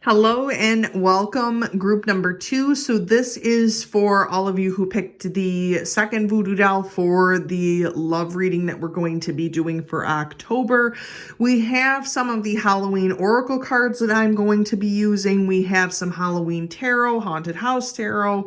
Hello and welcome, group number 2. So this is for all of you who picked the second voodoo doll for the love reading that we're going to be doing for October. We have some of the Halloween Oracle cards that I'm going to be using. We have some Halloween Tarot, Haunted House Tarot,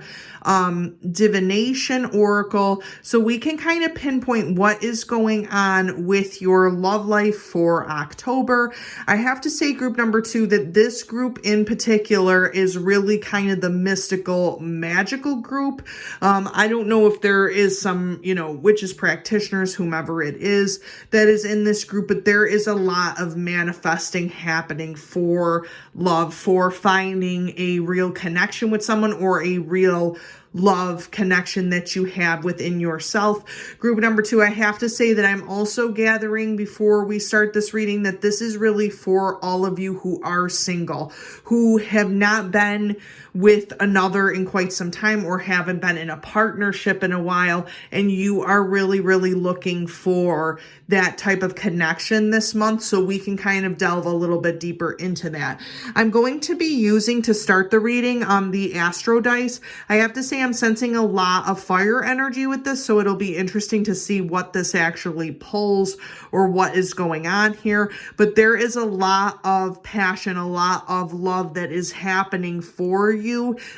Divination Oracle. So we can kind of pinpoint what is going on with your love life for October. I have to say, group number 2, that this group in particular is really kind of the mystical, magical group. I don't know if there is some, witches, practitioners, whomever it is that is in this group, but there is a lot of manifesting happening for love, for finding a real connection with someone or a real love connection that you have within yourself. Group number 2, I have to say that I'm also gathering before we start this reading that this is really for all of you who are single, who have not been with another in quite some time or haven't been in a partnership in a while, and you are really, really looking for that type of connection this month, so we can kind of delve a little bit deeper into that. I'm going to be using, to start the reading, the Astro dice. I have to say I'm sensing a lot of fire energy with this, so it'll be interesting to see what this actually pulls or what is going on here. But there is a lot of passion, a lot of love that is happening for you.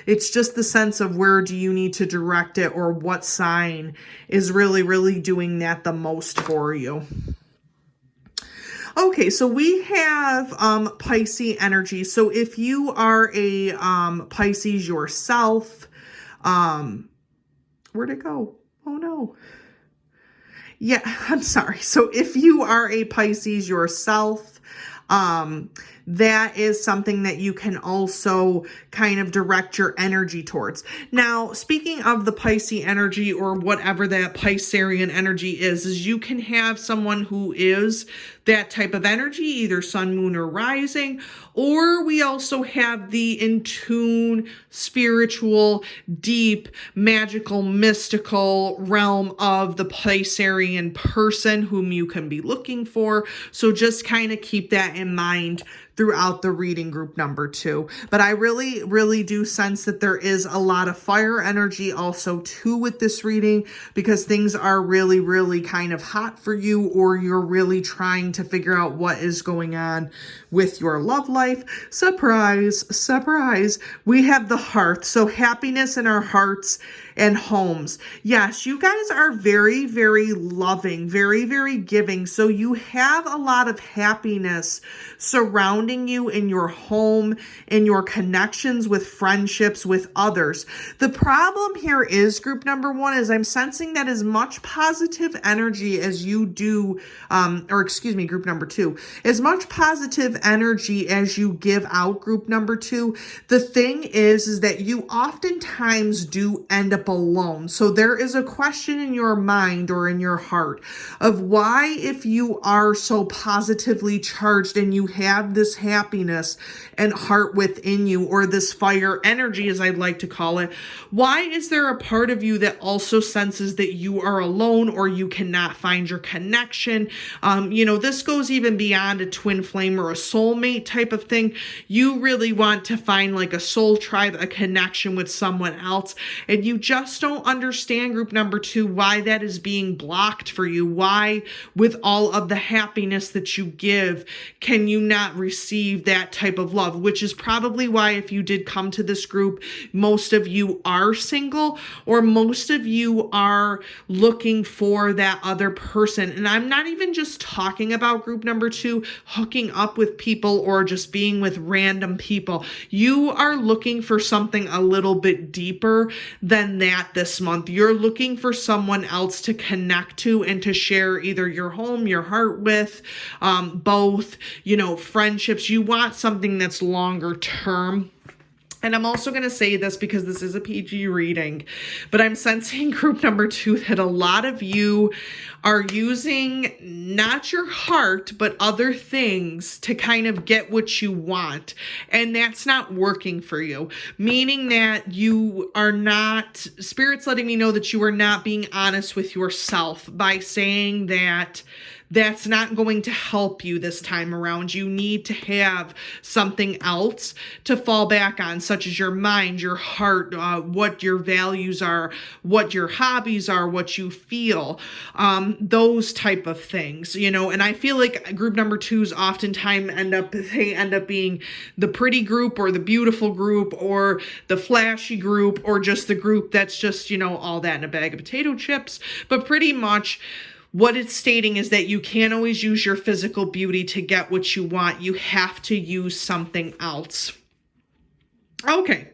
It's just the sense of where do you need to direct it, or what sign is really, really doing that the most for you. Okay, so we have Pisces energy. So if you are a Pisces yourself, where'd it go? Oh no. Yeah, I'm sorry. So if you are a Pisces yourself, that is something that you can also kind of direct your energy towards. Now, speaking of the Pisces energy, or whatever that Piscean energy is you can have someone who is that type of energy, either sun, moon, or rising, or we also have the in tune, spiritual, deep, magical, mystical realm of the Piscean person whom you can be looking for. So just kind of keep that in mind throughout the reading, group number 2. But I really, really do sense that there is a lot of fire energy also too with this reading, because things are really, really kind of hot for you, or you're really trying to figure out what is going on with your love life. Surprise, surprise. We have the hearth. So happiness in our hearts and homes. Yes, you guys are very, very loving, very, very giving. So you have a lot of happiness surrounding you in your home, in your connections with friendships with others. The problem here is, group number 1, is I'm sensing that as much positive energy as you do, group number 2, as much positive energy as you give out, group number 2, the thing is that you oftentimes do end up alone. So there is a question in your mind or in your heart of why, if you are so positively charged and you have this happiness and heart within you, or this fire energy, as I'd like to call it, why is there a part of you that also senses that you are alone, or you cannot find your connection? This goes even beyond a twin flame or a soulmate type of thing. You really want to find like a soul tribe, a connection with someone else, and you just don't understand, group number 2, why that is being blocked for you. Why, with all of the happiness that you give, can you not receive that type of love? Which is probably why, if you did come to this group, most of you are single, or most of you are looking for that other person. And I'm not even just talking about, group number 2, hooking up with people or just being with random people. You are looking for something a little bit deeper than that this month. You're looking for someone else to connect to and to share either your home, your heart with, both, friendships. You want something that's longer term. And I'm also going to say this because this is a PG reading, but I'm sensing, group number 2, that a lot of you are using not your heart, but other things to kind of get what you want. And that's not working for you, meaning that you are not, Spirit's letting me know that you are not being honest with yourself by saying that that's not going to help you this time around. You need to have something else to fall back on, such as your mind, your heart, what your values are, what your hobbies are, what you feel, those type of things, you know. And I feel like group number twos oftentimes end up being the pretty group or the beautiful group or the flashy group or just the group that's just, you know, all that in a bag of potato chips. But pretty much what it's stating is that you can't always use your physical beauty to get what you want. You have to use something else. Okay,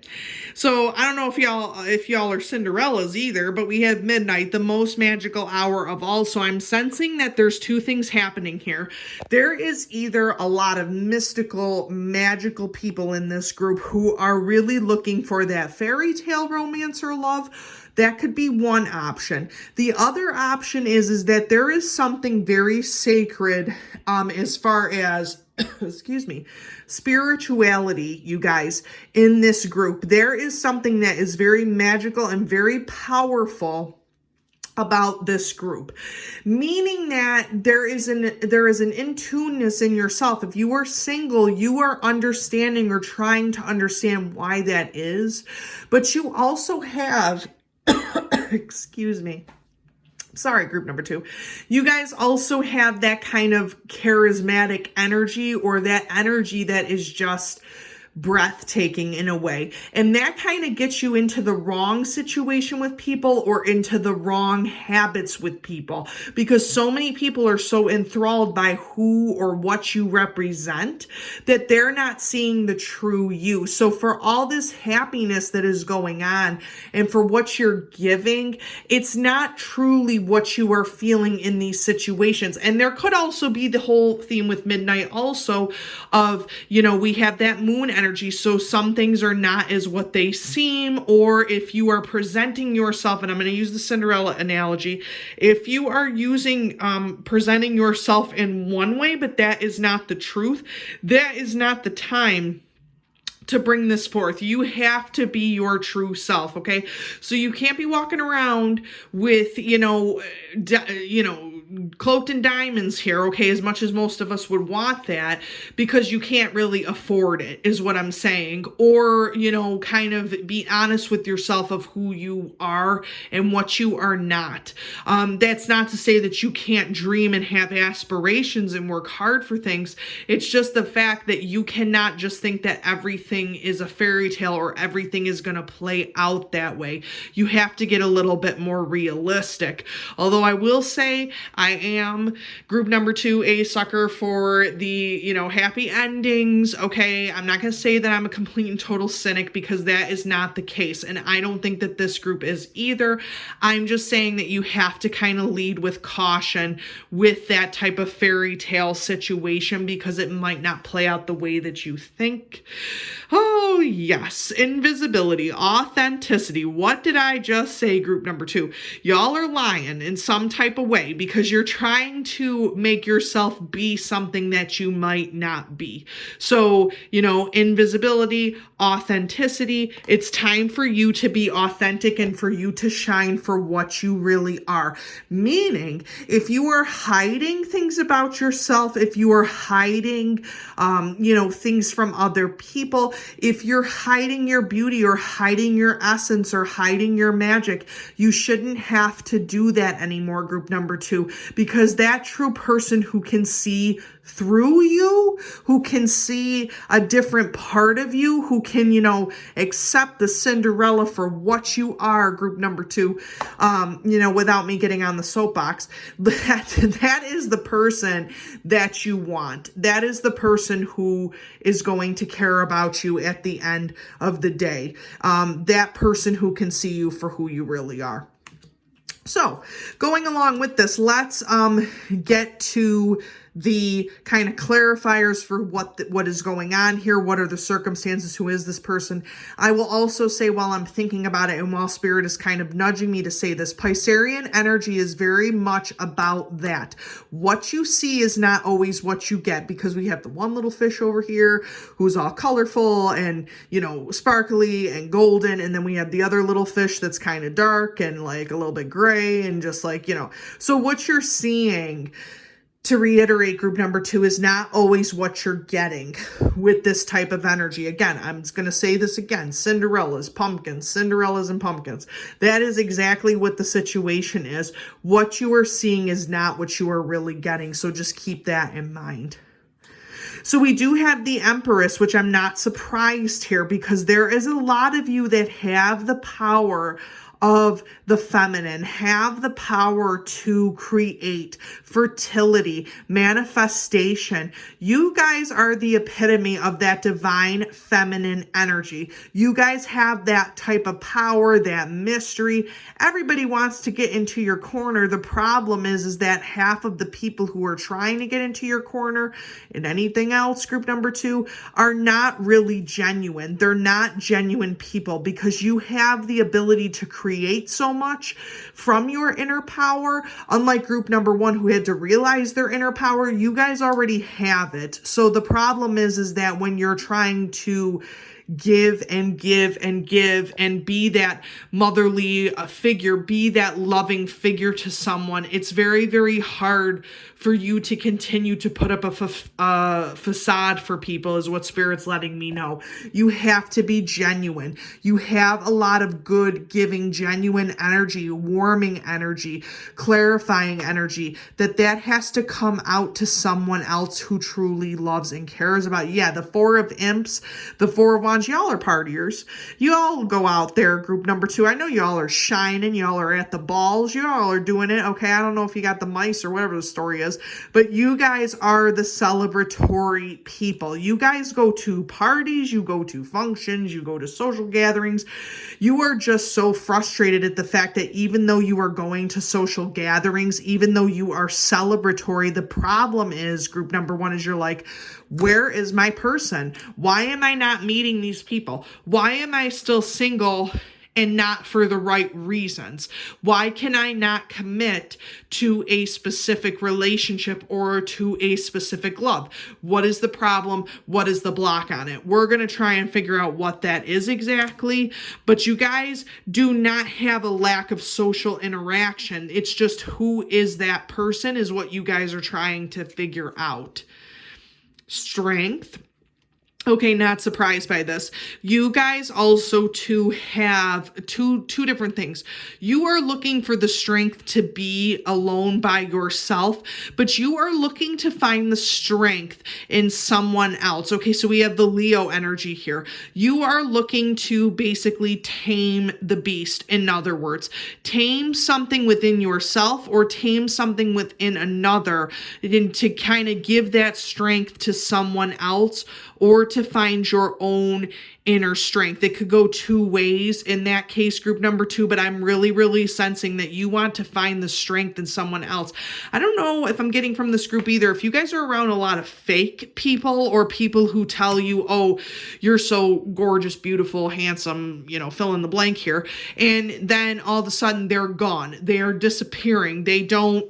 so I don't know if y'all are Cinderellas either, but we have midnight, the most magical hour of all. So I'm sensing that there's two things happening here. There is either a lot of mystical, magical people in this group who are really looking for that fairy tale romance or love. That could be one option. The other option is that there is something very sacred as far as excuse me, spirituality, you guys, in this group. There is something that is very magical and very powerful about this group, meaning that there is an in-tuneness in yourself. If you are single, you are understanding or trying to understand why that is, but you also have excuse me. Sorry, group number two. You guys also have that kind of charismatic energy, or that energy that is just breathtaking in a way. And that kind of gets you into the wrong situation with people or into the wrong habits with people, because so many people are so enthralled by who or what you represent that they're not seeing the true you. So for all this happiness that is going on and for what you're giving, it's not truly what you are feeling in these situations. And there could also be the whole theme with midnight also of, you know, we have that moon energy. So some things are not as what they seem, or if you are presenting yourself, and I'm going to use the Cinderella analogy, if you are presenting yourself in one way, but that is not the truth, that is not the time to bring this forth. You have to be your true self, okay? So you can't be walking around with, cloaked in diamonds here, okay, as much as most of us would want that, because you can't really afford it, is what I'm saying. Or, kind of be honest with yourself of who you are and what you are not. That's not to say that you can't dream and have aspirations and work hard for things. It's just the fact that you cannot just think that everything is a fairy tale or everything is going to play out that way. You have to get a little bit more realistic. Although I will say I am, group number two, a sucker for the, happy endings. Okay, I'm not going to say that I'm a complete and total cynic, because that is not the case. And I don't think that this group is either. I'm just saying that you have to kind of lead with caution with that type of fairy tale situation, because it might not play out the way that you think. Oh, yes. Invisibility, authenticity. What did I just say, group number two? Y'all are lying in some type of way, because you're trying to make yourself be something that you might not be. So, invisibility, authenticity, it's time for you to be authentic and for you to shine for what you really are. Meaning, if you are hiding things about yourself, if you are hiding, things from other people, if you're hiding your beauty or hiding your essence or hiding your magic, you shouldn't have to do that anymore, group number two, because that true person who can see through you, who can see a different part of you, who can, accept the Cinderella for what you are, group number two, without me getting on the soapbox, that is the person that you want. That is the person who is going to care about you at the end of the day. That person who can see you for who you really are. So, going along with this, let's get to the kind of clarifiers for what is going on here. What are the circumstances? Who is this person? I will also say, while I'm thinking about it and while Spirit is kind of nudging me to say this, Piscean energy is very much about that. What you see is not always what you get, because we have the one little fish over here who's all colorful and, sparkly and golden. And then we have the other little fish that's kind of dark and like a little bit gray and just like, so what you're seeing to reiterate, group number 2 is not always what you're getting with this type of energy. Again, I'm just going to say this again. Cinderella's, pumpkins, Cinderellas and pumpkins. That is exactly what the situation is. What you are seeing is not what you are really getting. So just keep that in mind. So we do have the Empress, which I'm not surprised here because there is a lot of you that have the power of the feminine, have the power to create fertility, manifestation. You guys are the epitome of that divine feminine energy. You guys have that type of power, that mystery. Everybody wants to get into your corner. The problem is that half of the people who are trying to get into your corner and anything else, group number 2, are not really genuine. They're not genuine people because you have the ability to create so much from your inner power. Unlike group number 1 who had to realize their inner power, you guys already have it. So the problem is that when you're trying to give and give and give and be that motherly figure, be that loving figure to someone, it's very, very hard for you to continue to put up a facade for people is what Spirit's letting me know. You have to be genuine. You have a lot of good, giving, genuine energy, warming energy, clarifying energy, that has to come out to someone else who truly loves and cares about you. Yeah, the 4 of Imps, the 4 of Wands, y'all are partiers. You all go out there, group number 2. I know y'all are shining. Y'all are at the balls. Y'all are doing it. Okay, I don't know if you got the mice or whatever the story is, but you guys are the celebratory people. You guys go to parties, you go to functions, you go to social gatherings. You are just so frustrated at the fact that even though you are going to social gatherings, even though you are celebratory, the problem is, group number 1, is you're like, where is my person? Why am I not meeting these people? Why am I still single and not for the right reasons? Why can I not commit to a specific relationship or to a specific love? What is the problem? What is the block on it? We're going to try and figure out what that is exactly. But you guys do not have a lack of social interaction. It's just who is that person is what you guys are trying to figure out. Strength. Okay, not surprised by this. You guys also too have two different things. You are looking for the strength to be alone by yourself, but you are looking to find the strength in someone else. Okay, so we have the Leo energy here. You are looking to basically tame the beast. In other words, tame something within yourself or tame something within another, and to kind of give that strength to someone else, or to find your own inner strength. It could go 2 ways in that case, group number 2, but I'm really, really sensing that you want to find the strength in someone else. I don't know if I'm getting from this group either, if you guys are around a lot of fake people or people who tell you, oh, you're so gorgeous, beautiful, handsome, fill in the blank here. And then all of a sudden they're gone. They are disappearing. They don't,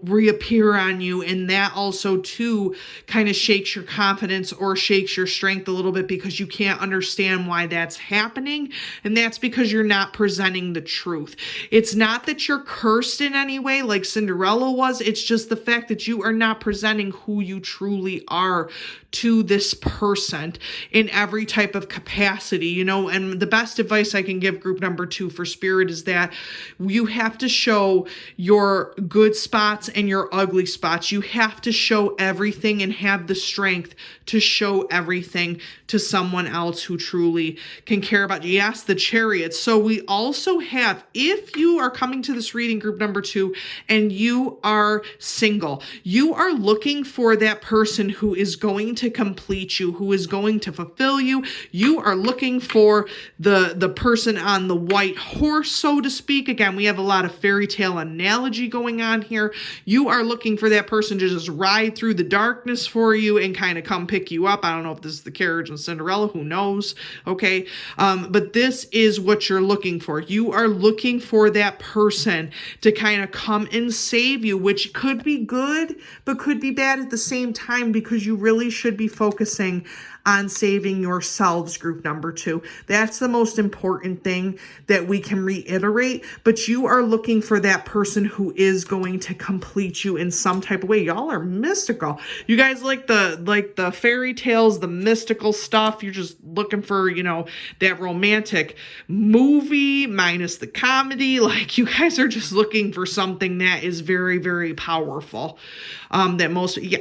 reappear on you. And that also too kind of shakes your confidence or shakes your strength a little bit because you can't understand why that's happening, and that's because you're not presenting the truth. It's not that you're cursed in any way like Cinderella was, it's just the fact that you are not presenting who you truly are to this person in every type of capacity, and the best advice I can give group number 2 for Spirit is that you have to show your good spots and your ugly spots. You have to show everything and have the strength to show everything to someone else who truly can care about you. Yes, the Chariot. So we also have, if you are coming to this reading, group number 2, and you are single, you are looking for that person who is going to complete you, who is going to fulfill you. You are looking for the person on the white horse, so to speak. Again, we have a lot of fairy tale analogy going on here. You are looking for that person to just ride through the darkness for you and kind of come pick you up. I don't know if this is the carriage and Cinderella, who knows? Okay. But this is what you're looking for. You are looking for that person to kind of come and save you, which could be good, but could be bad at the same time, because you really should be focusing on saving yourselves, group number 2. That's the most important thing that we can reiterate, but you are looking for that person who is going to complete you in some type of way. Y'all are mystical. You guys like the fairy tales, the mystical stuff. You're just looking for, you know, that romantic movie minus the comedy. Like, you guys are just looking for something that is very, very powerful. That most, yeah.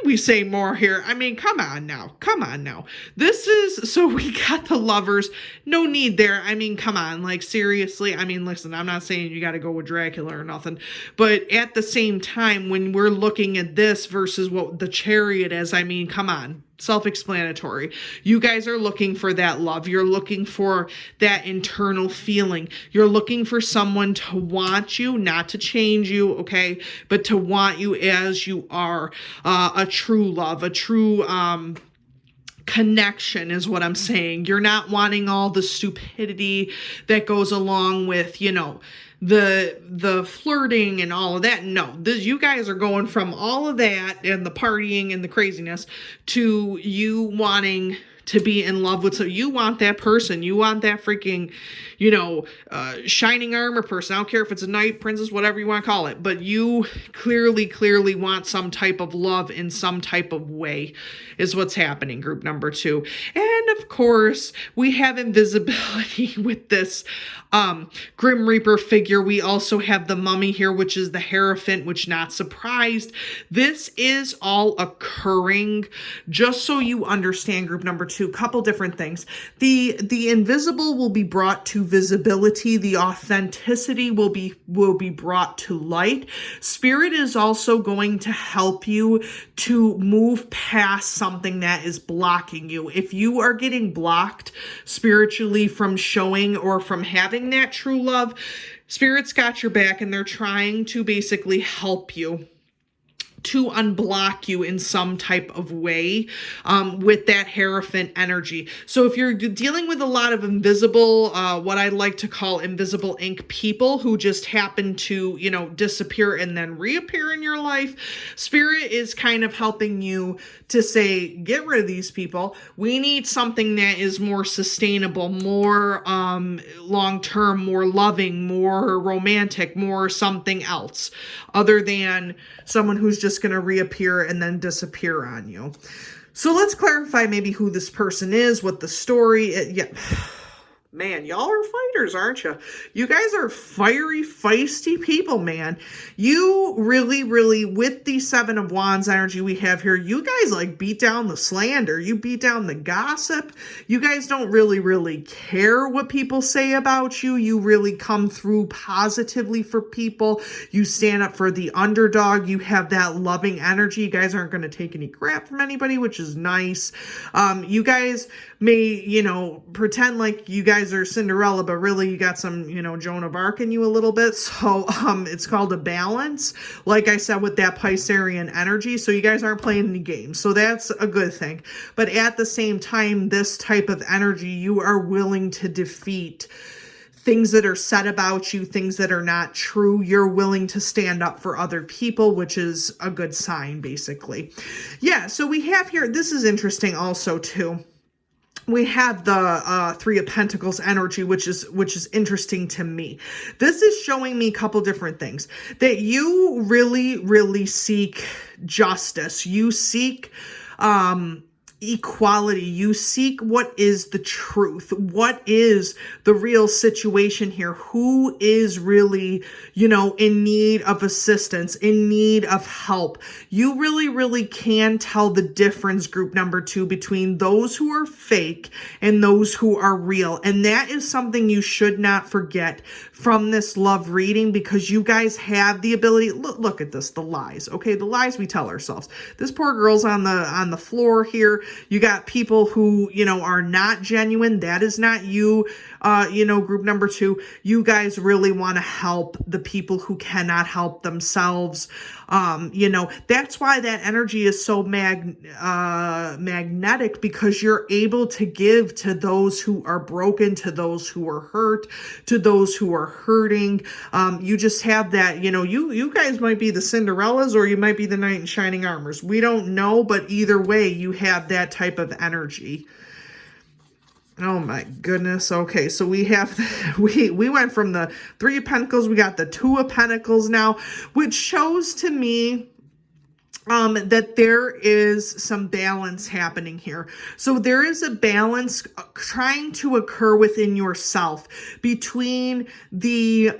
We say more here. I mean, come on now. Come on now. This is, so we got the Lovers. No need there. I mean, come on. Like, seriously. I mean, listen, I'm not saying you got to go with Dracula or nothing. But at the same time, when we're looking at this versus what the Chariot is, I mean, come on. Self-explanatory. You guys are looking for that love. You're looking for that internal feeling. You're looking for someone to want you, not to change you, okay, but to want you as you are. A true love, a true connection is what I'm saying. You're not wanting all the stupidity that goes along with, you know, the flirting and all of that. No, you guys are going from all of that and the partying and the craziness to you wanting to be in love with. So you want that person. You want that freaking, you know, shining armor person. I don't care if it's a knight, princess, whatever you want to call it. But you clearly want some type of love in some type of way is what's happening, group number 2. And of course, we have invisibility with this Grim Reaper figure. We also have the Mummy here, which is the Hierophant, which, not surprised. This is all occurring, just so you understand, group number 2, couple different things. The invisible will be brought to visibility. The authenticity will be brought to light. Spirit is also going to help you to move past something that is blocking you. If you are getting blocked spiritually from showing or from having that true love, Spirit's got your back, and they're trying to basically help you to unblock you in some type of way with that Hierophant energy. So if you're dealing with a lot of invisible, what I like to call invisible ink people who just happen to, you know, disappear and then reappear in your life, Spirit is kind of helping you to say, get rid of these people. We need something that is more sustainable, more long-term, more loving, more romantic, more something else other than someone who's just going to reappear and then disappear on you. So let's clarify maybe who this person is, what the story is. Yeah. Man, y'all are fighters, aren't you? You guys are fiery, feisty people, man. You really, with the 7 of Wands energy we have here, you guys like beat down the slander. You beat down the gossip. You guys don't really care what people say about you. You really come through positively for people. You stand up for the underdog. You have that loving energy. You guys aren't going to take any crap from anybody, which is nice. You guys may, you know, pretend like you guys are Cinderella, but really you got some, you know, Joan of Arc in you a little bit. So it's called a balance, like I said, with that Piscean energy. So you guys aren't playing any games. So that's a good thing. But at the same time, this type of energy, you are willing to defeat things that are said about you, things that are not true. You're willing to stand up for other people, which is a good sign, basically. Yeah, so we have here, this is interesting also too. We have the 3 of Pentacles energy, which is interesting to me. This is showing me a couple different things. That you really seek justice. You seek equality. You seek what is the truth. What is the real situation here? Who is really, you know, in need of assistance, in need of help? You really can tell the difference, group number 2, between those who are fake and those who are real. And that is something you should not forget from this love reading, because you guys have the ability. Look at this, the lies. Okay, the lies we tell ourselves. This poor girl's on the floor here. You got people who, you know, are not genuine. That is not you. You know, group number 2, you guys really want to help the people who cannot help themselves. That's why that energy is so magnetic, because you're able to give to those who are broken, to those who are hurt, to those who are hurting. You just have that, you guys might be the Cinderellas or you might be the knight in shining armors. We don't know, but either way, you have that type of energy. Oh my goodness. Okay, so we have, we went from the Three of Pentacles, we got the Two of Pentacles now, which shows to me that there is some balance happening here. So there is a balance trying to occur within yourself between the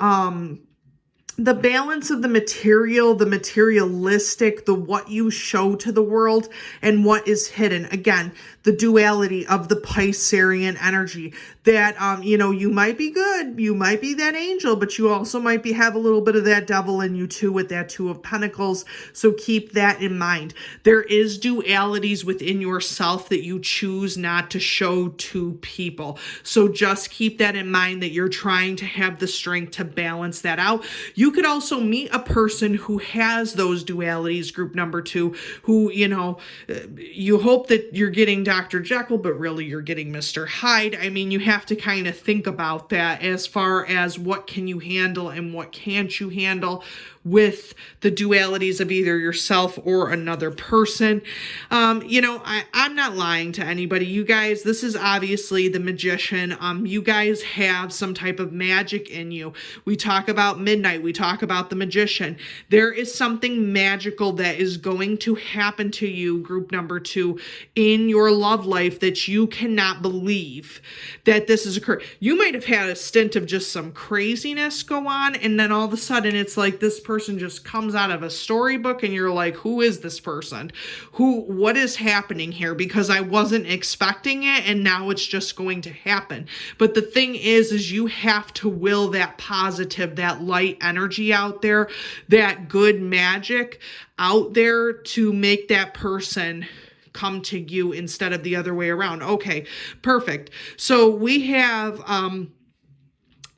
balance of the material, the materialistic, the what you show to the world, and what is hidden. Again, the duality of the Piscean energy that, you might be good, you might be that angel, but you also might have a little bit of that devil in you too with that Two of Pentacles. So keep that in mind. There is dualities within yourself that you choose not to show to people. So just keep that in mind, that you're trying to have the strength to balance that out. You could also meet a person who has those dualities, group number 2, who, you hope that you're getting Dr. Jekyll, but really you're getting Mr. Hyde. I mean, you have to kind of think about that as far as what can you handle and what can't you handle with the dualities of either yourself or another person. I'm not lying to anybody. You guys, this is obviously the Magician. You guys have some type of magic in you. We talk about midnight. We talk about the Magician. There is something magical that is going to happen to you, group number 2, in your love life that you cannot believe that this is occurring. You might have had a stint of just some craziness go on, and then all of a sudden it's like this person just comes out of a storybook and you're like, who is this person? What is happening here? Because I wasn't expecting it and now it's just going to happen. But the thing is you have to will that positive, that light energy out there, that good magic out there to make that person come to you instead of the other way around. Okay, perfect. So we have,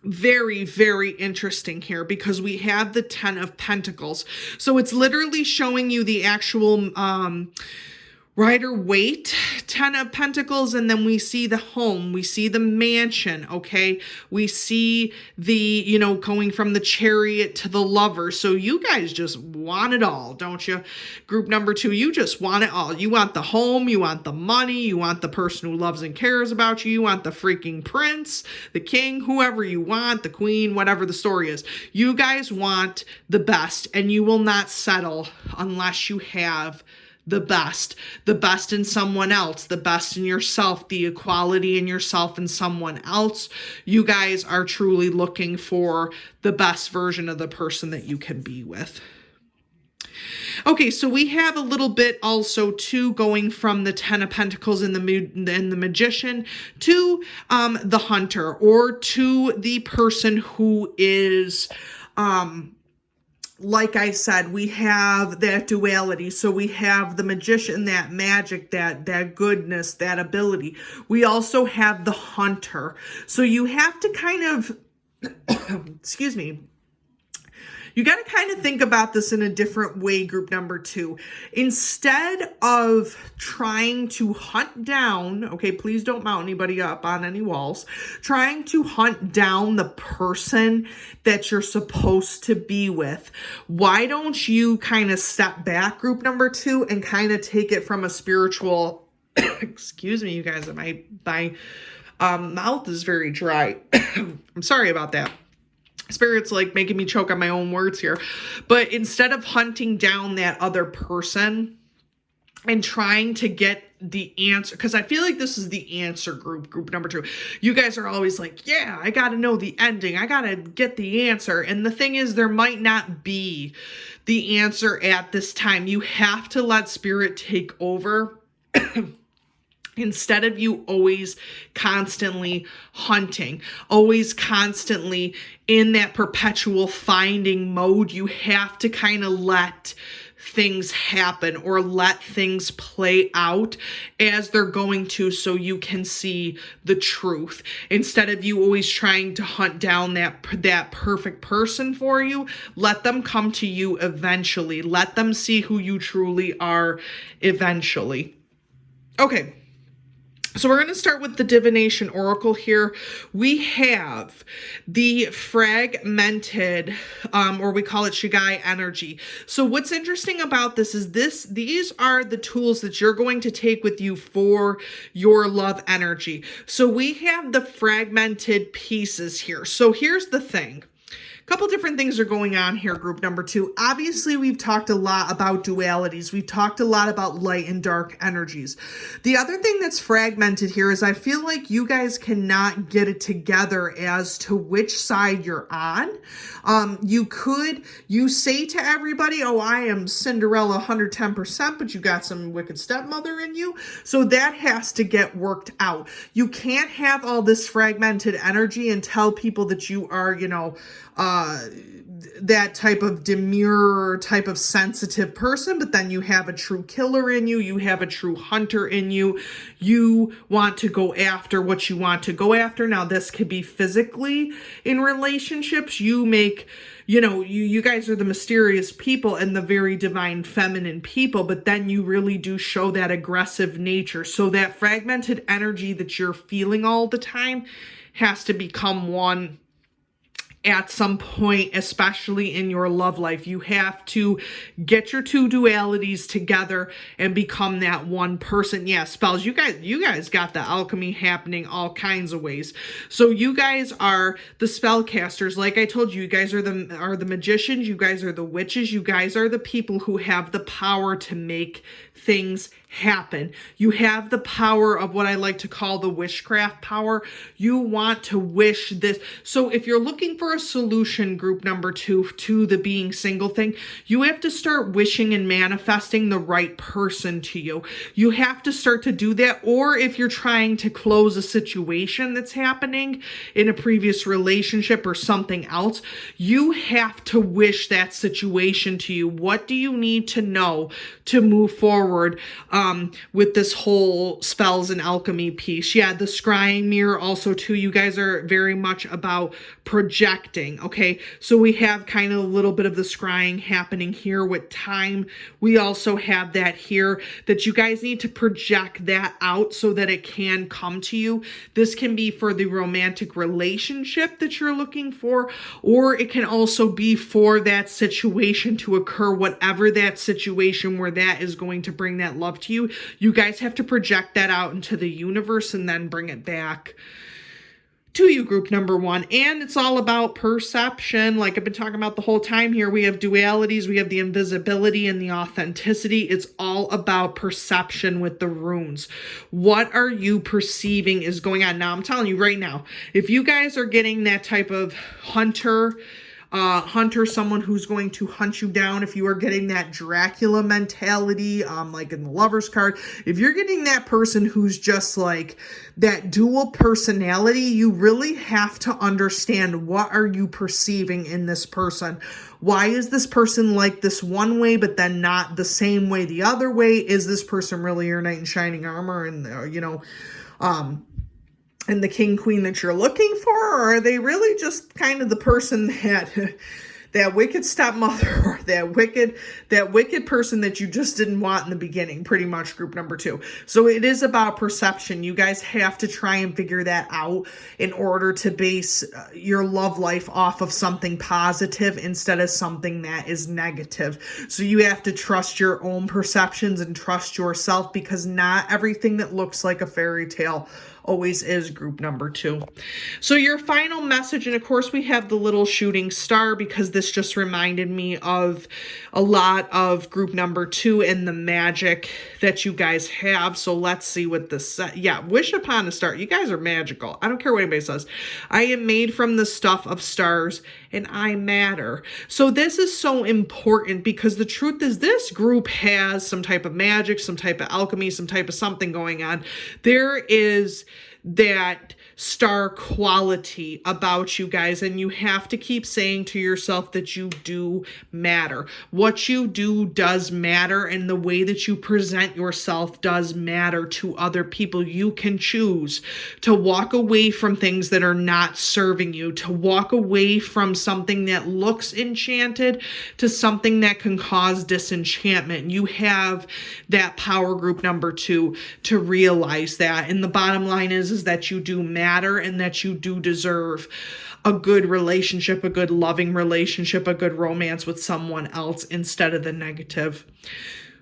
very, very interesting here because we have the 10 of Pentacles. So it's literally showing you the actual Rider-Waite 10 of Pentacles, and then we see the home, we see the mansion, okay? We see the, going from the Chariot to the Lover. So you guys just want it all, don't you? Group number 2, you just want it all. You want the home, you want the money, you want the person who loves and cares about you, you want the freaking prince, the king, whoever you want, the queen, whatever the story is. You guys want the best, and you will not settle unless you have the best in someone else, the best in yourself, the equality in yourself and someone else. You guys are truly looking for the best version of the person that you can be with. Okay, so we have a little bit also too going from the 10 of Pentacles and the Magician to the Hunter, or to the person who is like I said, we have that duality. So we have the Magician, that magic, that goodness, that ability. We also have the Hunter. So you have to kind of, excuse me, you got to kind of think about this in a different way, group number 2. Instead of trying to hunt down, okay, please don't mount anybody up on any walls, trying to hunt down the person that you're supposed to be with, why don't you kind of step back, group number 2, and kind of take it from a spiritual, excuse me, you guys, my mouth is very dry. I'm sorry about that. Spirit's like making me choke on my own words here. But instead of hunting down that other person and trying to get the answer, because I feel like this is the answer, group number 2. You guys are always like, yeah, I got to know the ending. I got to get the answer. And the thing is, there might not be the answer at this time. You have to let Spirit take over. Instead of you always constantly hunting, always constantly in that perpetual finding mode, you have to kind of let things happen or let things play out as they're going to, so you can see the truth. Instead of you always trying to hunt down that perfect person for you, let them come to you eventually. Let them see who you truly are eventually. Okay. So we're going to start with the Divination Oracle here. We have the fragmented, or we call it Shigai energy. So what's interesting about this is these are the tools that you're going to take with you for your love energy. So we have the fragmented pieces here. So here's the thing. Couple different things are going on here, group number 2. Obviously, we've talked a lot about dualities. We've talked a lot about light and dark energies. The other thing that's fragmented here is I feel like you guys cannot get it together as to which side you're on. You say to everybody, oh, I am Cinderella 110%, but you got some wicked stepmother in you. So that has to get worked out. You can't have all this fragmented energy and tell people that you are, that type of demure, type of sensitive person, but then you have a true killer in you, you have a true hunter in you, you want to go after what you want to go after. Now, this could be physically in relationships. You guys are the mysterious people and the very divine feminine people, but then you really do show that aggressive nature. So that fragmented energy that you're feeling all the time has to become one at some point, especially in your love life. You have to get your two dualities together and become that one person. Yeah, spells, you guys got the alchemy happening all kinds of ways. So you guys are the spellcasters. Like I told you, you guys are the magicians, you guys are the witches, you guys are the people who have the power to make things happen. You have the power of what I like to call the wishcraft power. You want to wish this. So if you're looking for a solution, group number 2, to the being single thing, you have to start wishing and manifesting the right person to you. You have to start to do that. Or if you're trying to close a situation that's happening in a previous relationship or something else, you have to wish that situation to you. What do you need to know to move forward with this whole spells and alchemy piece? Yeah, the scrying mirror also too. You guys are very much about projecting. Okay, so we have kind of a little bit of the scrying happening here with time. We also have that here, that you guys need to project that out so that it can come to you. This can be for the romantic relationship that you're looking for, or it can also be for that situation to occur, whatever that situation where that is going to bring that love to you. You guys have to project that out into the universe and then bring it back to you, group number 1. And it's all about perception. Like I've been talking about the whole time here, we have dualities, we have the invisibility and the authenticity. It's all about perception with the runes. What are you perceiving is going on? Now, I'm telling you right now, if you guys are getting that type of hunter, someone who's going to hunt you down, if you are getting that Dracula mentality, like in the Lover's card, if you're getting that person who's just like that dual personality, you really have to understand, what are you perceiving in this person? Why is this person like this one way, but then not the same way the other way? Is this person really your knight in shining armor and, and the king queen that you're looking for? Or are they really just kind of the person that wicked stepmother, or that wicked person that you just didn't want in the beginning? Pretty much, group number 2. So it is about perception. You guys have to try and figure that out in order to base your love life off of something positive instead of something that is negative. So you have to trust your own perceptions and trust yourself, because not everything that looks like a fairy tale always is, group number 2. So your final message, and of course we have the little shooting star, because this just reminded me of a lot of group number 2 and the magic that you guys have. So let's see what this says. Yeah, wish upon a star. You guys are magical. I don't care what anybody says. I am made from the stuff of stars and I matter. So this is so important, because the truth is this group has some type of magic, some type of alchemy, some type of something going on. that star quality about you guys, and you have to keep saying to yourself that you do matter. What you do does matter, and the way that you present yourself does matter to other people. You can choose to walk away from things that are not serving you, to walk away from something that looks enchanted to something that can cause disenchantment. You have that power group number 2 to realize that. And the bottom line is that you do matter, and that you do deserve a good relationship, a good loving relationship, a good romance with someone else instead of the negative.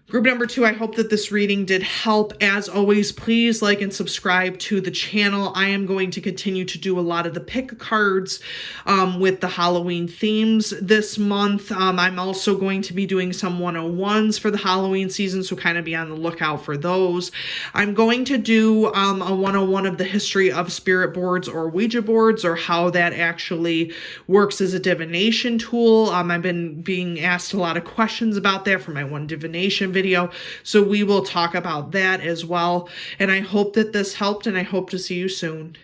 Group number 2, I hope that this reading did help. As always, please like and subscribe to the channel. I am going to continue to do a lot of the pick cards with the Halloween themes this month. I'm also going to be doing some 101s for the Halloween season, so kind of be on the lookout for those. I'm going to do a 101 of the history of spirit boards or Ouija boards, or how that actually works as a divination tool. I've been being asked a lot of questions about that for my one divination video, so we will talk about that as well. And I hope that this helped, and I hope to see you soon.